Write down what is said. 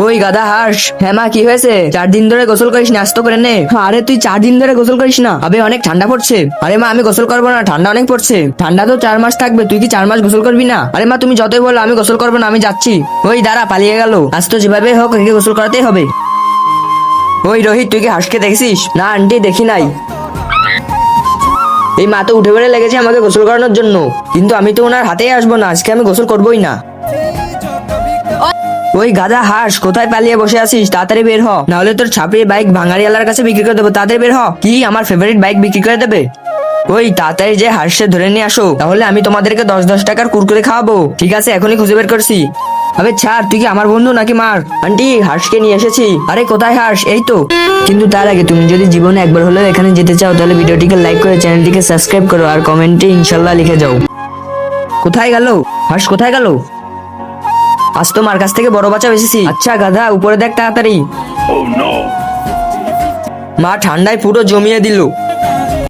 ওই গাধা হাঁস, হ্যাঁ মা কি হয়েছে? 4 দিন ধরে গোসল করিস না, আস্ত করে নে। আরে তুই 4 দিন ধরে গোসল করিস না? আবে অনেক ঠান্ডা পড়ছে। আরে মা আমি গোসল করবো না, ঠান্ডা অনেক পড়ছে। ঠান্ডা তো 4 মাস থাকবে, তুই কি 4 মাস গোসল করবি না? আরে মা তুমি যতই বলো, আমি গোসল করবো না, আমি যাচ্ছি। ওই দাঁড়া, পালিয়ে গেল। আজ তো যেভাবে হোক একে গোসল করাতেই হবে। ওই রোহিত, তুই কি হাঁসকে দেখছিস? না আন্টি, দেখি নাই। এই মা তো উঠে পড়ে লেগেছে আমাকে গোসল করানোর জন্য, কিন্তু আমি তো ওনার হাতেই আসবো না, আজকে আমি গোসল করবোই না। ওই গাধা হাঁস, কোথায় পালিয়ে বসে আছিস? তাড়াতাড়ি বের হ, না হলে তোর ছাপড়ির বাইক ভাঙাড়িওয়ালার কাছে বিক্রি করে দেবো। তাড়াতাড়ি বের হ। কি, আমার ফেভারিট বাইক বিক্রি করে দেবে? ওই তাড়াতাড়ি যে হাঁসে ধরে নিয়ে আসো, তাহলে আমি তোমাদেরকে 10-10 টাকার কুরকুরে খাওয়াবো। ঠিক আছে, এখনই খুঁজে বের করছি। আবে ছাড়, তুই কি আমার বন্ধু নাকি মার? আন্টি হাঁসকে নিয়ে এসেছি। আরে কোথায় হাঁস? এই তো। কিন্তু তার আগে তুমি যদি জীবনে একবার হলেও এখানে যেতে চাও, তাহলে ভিডিওটিকে লাইক করে চ্যানেলটিকে সাবস্ক্রাইব করো, আর কমেন্টে ইনশাল্লাহ লিখে যাও। কোথায় গেল হাঁস? কোথায় গেল? আজ তো মার কাছ থেকে বড় বাচ্চা বেশিছি। আচ্ছা গাধা, উপরে দেখ তাড়াতাড়ি। মা ঠান্ডায় পুরো জমিয়ে দিল।